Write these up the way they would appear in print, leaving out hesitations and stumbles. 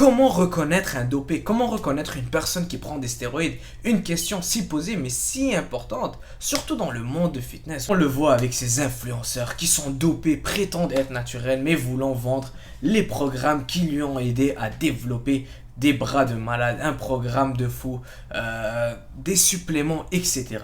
Comment reconnaître un dopé? Comment reconnaître une personne qui prend des stéroïdes? Une question si posée mais si importante, surtout dans le monde de fitness. On le voit avec ces influenceurs qui sont dopés, prétendent être naturels mais voulant vendre les programmes qui lui ont aidé à développer des bras de malade, un programme de fou, des suppléments, etc.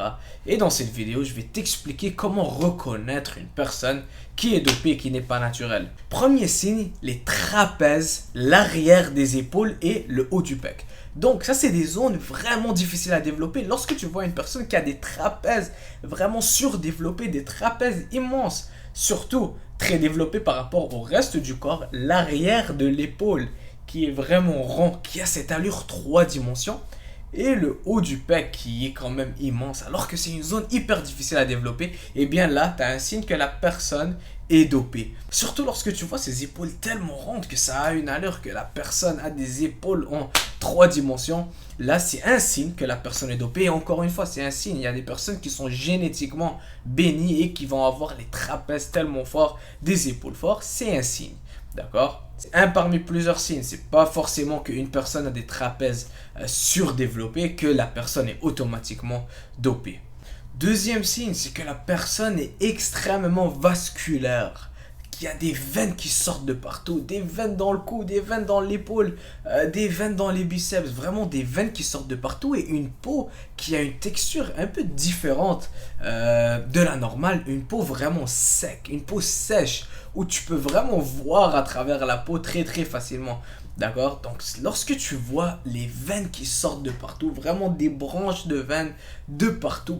Et dans cette vidéo, je vais t'expliquer comment reconnaître une personne qui est dopée et qui n'est pas naturelle. Premier signe, les trapèzes, l'arrière des épaules et le haut du pec. Donc ça, c'est des zones vraiment difficiles à développer. Lorsque tu vois une personne qui a des trapèzes vraiment surdéveloppés, des trapèzes immenses, surtout très développés par rapport au reste du corps, l'arrière de l'épaule qui est vraiment rond, qui a cette allure 3 dimensions, et le haut du pec qui est quand même immense, alors que c'est une zone hyper difficile à développer, et bien là, tu as un signe que la personne est dopée. Surtout lorsque tu vois ces épaules tellement rondes que ça a une allure, que la personne a des épaules en 3 dimensions, là c'est un signe que la personne est dopée. Et encore une fois, c'est un signe, il y a des personnes qui sont génétiquement bénies et qui vont avoir les trapèzes tellement forts, des épaules fortes, c'est un signe. D'accord? C'est un parmi plusieurs signes. C'est pas forcément qu'une personne a des trapèzes surdéveloppés que la personne est automatiquement dopée. Deuxième signe, c'est que la personne est extrêmement vasculaire. Qu'il y a des veines qui sortent de partout, des veines dans le cou, des veines dans l'épaule, des veines dans les biceps, vraiment des veines qui sortent de partout et une peau qui a une texture un peu différente de la normale, une peau vraiment sec, une peau sèche où tu peux vraiment voir à travers la peau très facilement. D'accord? Donc lorsque tu vois les veines qui sortent de partout, vraiment des branches de veines de partout,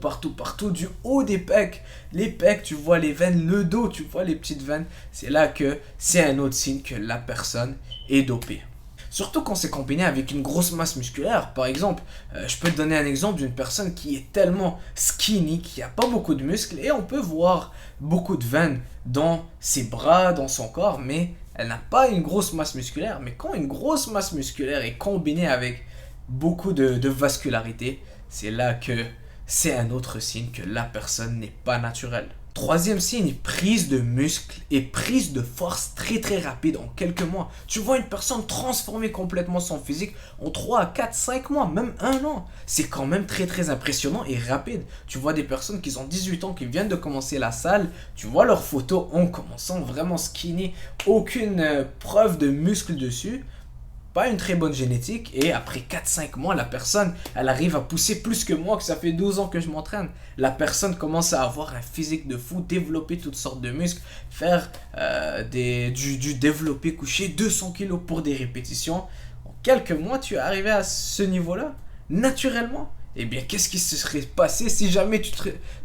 du haut des pecs, les pecs, tu vois les veines, le dos, tu vois les petites veines, c'est là que c'est un autre signe que la personne est dopée. Surtout quand c'est combiné avec une grosse masse musculaire. Par exemple, je peux te donner un exemple d'une personne qui est tellement skinny, qui n'a pas beaucoup de muscles, et on peut voir beaucoup de veines dans ses bras, dans son corps, mais elle n'a pas une grosse masse musculaire. Mais quand une grosse masse musculaire est combinée avec beaucoup de vascularité, c'est là que c'est un autre signe que la personne n'est pas naturelle. Troisième signe, prise de muscle et prise de force très rapide en quelques mois. Tu vois une personne transformer complètement son physique en 3, 4, 5 mois, même 1 an. C'est quand même très impressionnant et rapide. Tu vois des personnes qui ont 18 ans, qui viennent de commencer la salle, tu vois leurs photos en commençant vraiment skinny, aucune preuve de muscle dessus. Pas une très bonne génétique, et après 4-5 mois, la personne, elle arrive à pousser plus que moi, que ça fait 12 ans que je m'entraîne. La personne commence à avoir un physique de fou, développer toutes sortes de muscles, faire du développé couché, 200 kg pour des répétitions. En quelques mois, tu es arrivé à ce niveau-là, naturellement. Eh bien, qu'est-ce qui se serait passé si jamais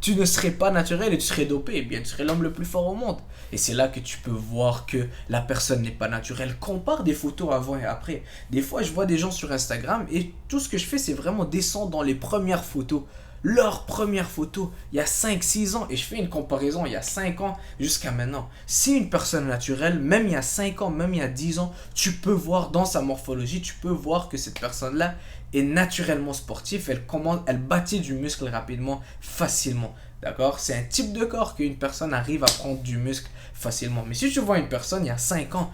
tu ne serais pas naturel et tu serais dopé? Eh bien, tu serais l'homme le plus fort au monde. Et c'est là que tu peux voir que la personne n'est pas naturelle. Compare des photos avant et après. Des fois, je vois des gens sur Instagram et tout ce que je fais, c'est vraiment descendre dans les premières photos. Leur première photo, il y a 5-6 ans, et je fais une comparaison il y a 5 ans jusqu'à maintenant. Si une personne naturelle, même il y a 5 ans, même il y a 10 ans, tu peux voir dans sa morphologie, tu peux voir que cette personne-là est naturellement sportive, elle bâtit du muscle rapidement, facilement. D'accord? C'est un type de corps qu'une personne arrive à prendre du muscle facilement. Mais si tu vois une personne il y a 5 ans,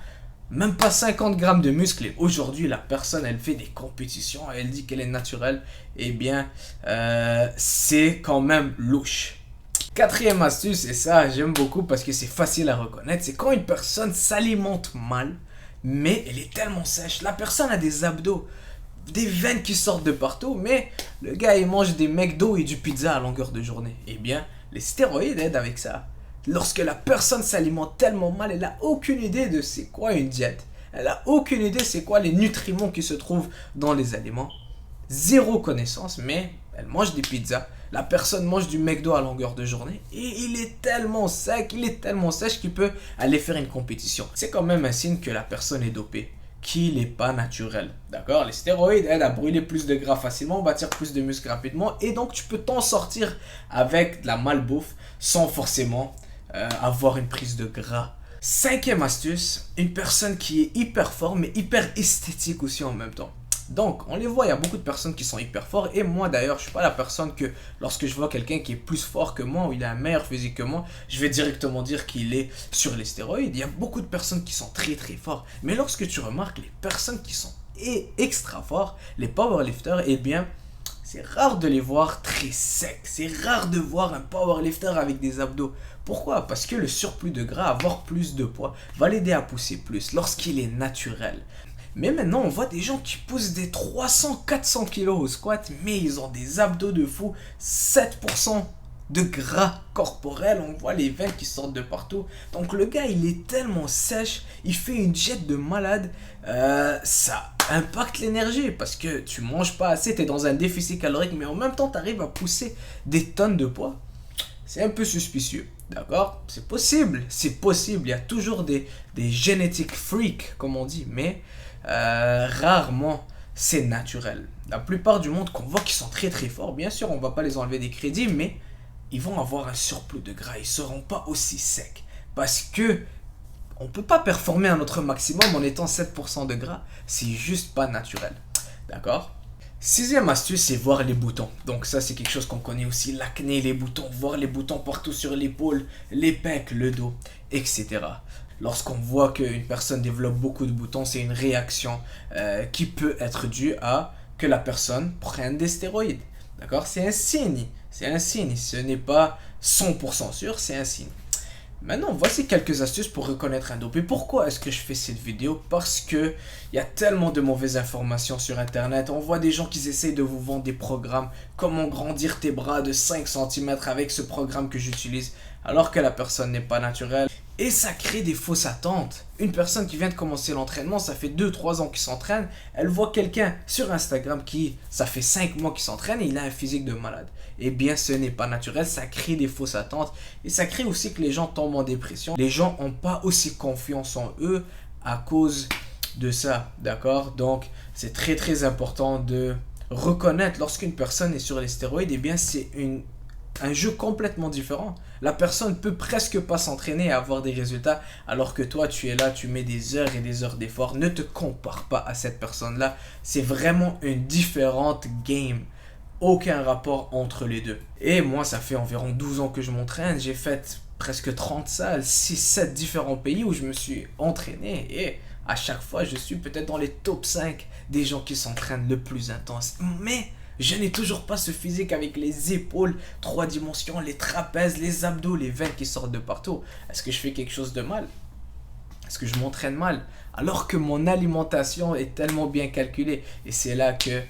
même pas 50 grammes de muscle, et aujourd'hui la personne elle fait des compétitions, elle dit qu'elle est naturelle, eh bien c'est quand même louche. Quatrième astuce, et ça j'aime beaucoup parce que c'est facile à reconnaître, c'est quand une personne s'alimente mal, mais elle est tellement sèche. La personne a des abdos, des veines qui sortent de partout, mais le gars il mange des McDo et du pizza à longueur de journée. Eh bien, les stéroïdes aident avec ça. Lorsque la personne s'alimente tellement mal, elle n'a aucune idée de c'est quoi une diète. Elle n'a aucune idée c'est quoi les nutriments qui se trouvent dans les aliments. Zéro connaissance, mais elle mange des pizzas. La personne mange du McDo à longueur de journée et il est tellement sec, il est tellement sèche qu'il peut aller faire une compétition. C'est quand même un signe que la personne est dopée, qu'il n'est pas naturel. D'accord? Les stéroïdes aident à brûler plus de gras facilement, bâtir plus de muscles rapidement, et donc tu peux t'en sortir avec de la malbouffe sans forcément avoir une prise de gras. Cinquième astuce, une personne qui est hyper forte mais hyper esthétique aussi en même temps. Donc, on les voit, il y a beaucoup de personnes qui sont hyper fortes. Et moi d'ailleurs, je suis pas la personne que lorsque je vois quelqu'un qui est plus fort que moi ou il a un meilleur physique que moi, je vais directement dire qu'il est sur les stéroïdes. Il y a beaucoup de personnes qui sont très fortes. Mais lorsque tu remarques les personnes qui sont extra forts, les powerlifters, eh bien, c'est rare de les voir très secs. C'est rare de voir un powerlifter avec des abdos. Pourquoi? Parce que le surplus de gras, avoir plus de poids, va l'aider à pousser plus lorsqu'il est naturel. Mais maintenant, on voit des gens qui poussent des 300-400 kg au squat, mais ils ont des abdos de fou, 7% de gras corporel, on voit les veines qui sortent de partout. Donc le gars, il est tellement sèche, il fait une jet de malade, ça impacte l'énergie parce que tu manges pas assez, tu es dans un déficit calorique, mais en même temps, tu arrives à pousser des tonnes de poids. C'est un peu suspicieux, d'accord? C'est possible, il y a toujours des génétiques freaks, comme on dit, mais rarement c'est naturel. La plupart du monde qu'on voit qui sont très très forts, bien sûr, on va pas les enlever des crédits, mais ils vont avoir un surplus de gras, ils seront pas aussi secs. Parce que on peut pas performer à notre maximum en étant 7% de gras, c'est juste pas naturel. D'accord? Sixième astuce, c'est voir les boutons. Donc ça, c'est quelque chose qu'on connaît aussi, l'acné, les boutons, voir les boutons partout sur l'épaule, les pecs, le dos, etc. Lorsqu'on voit qu'une personne développe beaucoup de boutons, c'est une réaction qui peut être due à que la personne prenne des stéroïdes. D'accord? C'est un signe. C'est un signe. Ce n'est pas 100% sûr, c'est un signe. Maintenant, voici quelques astuces pour reconnaître un dopé. Pourquoi est-ce que je fais cette vidéo? Parce que il y a tellement de mauvaises informations sur internet. On voit des gens qui essayent de vous vendre des programmes. Comment grandir tes bras de 5 cm avec ce programme que j'utilise, alors que la personne n'est pas naturelle. Et ça crée des fausses attentes. Une personne qui vient de commencer l'entraînement, ça fait 2-3 ans qu'il s'entraîne, elle voit quelqu'un sur Instagram ça fait 5 mois qu'il s'entraîne et il a un physique de malade. Eh bien, ce n'est pas naturel, ça crée des fausses attentes et ça crée aussi que les gens tombent en dépression. Les gens n'ont pas aussi confiance en eux à cause de ça, d'accord? Donc, c'est très très important de reconnaître lorsqu'une personne est sur les stéroïdes, eh bien, c'est un jeu complètement différent. La personne peut presque pas s'entraîner et avoir des résultats alors que toi tu es là, tu mets des heures et des heures d'effort. Ne te compare pas à cette personne-là. C'est vraiment une différente game. Aucun rapport entre les deux. Et moi, ça fait environ 12 ans que je m'entraîne. J'ai fait presque 30 salles, 6-7 différents pays où je me suis entraîné. Et à chaque fois, je suis peut-être dans les top 5 des gens qui s'entraînent le plus intense. Mais je n'ai toujours pas ce physique avec les épaules, 3 dimensions, les trapèzes, les abdos, les veines qui sortent de partout. Est-ce que je fais quelque chose de mal? Est-ce que je m'entraîne mal? Alors que mon alimentation est tellement bien calculée. Et c'est là que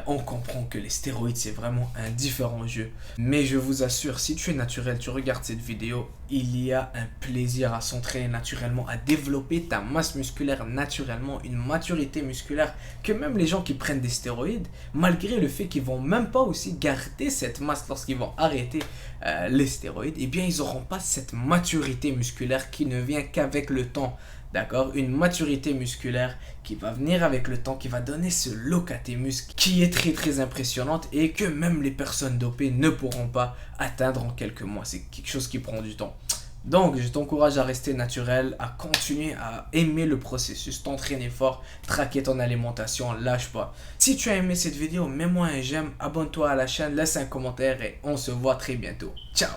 on comprend que les stéroïdes, c'est vraiment un différent jeu. Mais je vous assure, si tu es naturel, tu regardes cette vidéo, il y a un plaisir à s'entraîner naturellement, à développer ta masse musculaire naturellement, une maturité musculaire que même les gens qui prennent des stéroïdes, malgré le fait qu'ils vont même pas aussi garder cette masse lorsqu'ils vont arrêter les stéroïdes, eh bien ils n'auront pas cette maturité musculaire qui ne vient qu'avec le temps. D'accord? Une maturité musculaire qui va venir avec le temps, qui va donner ce look à tes muscles qui est très très impressionnante et que même les personnes dopées ne pourront pas atteindre en quelques mois. C'est quelque chose qui prend du temps. Donc, je t'encourage à rester naturel, à continuer à aimer le processus, t'entraîner fort, traquer ton alimentation, lâche pas. Si tu as aimé cette vidéo, mets-moi un j'aime, abonne-toi à la chaîne, laisse un commentaire et on se voit très bientôt. Ciao!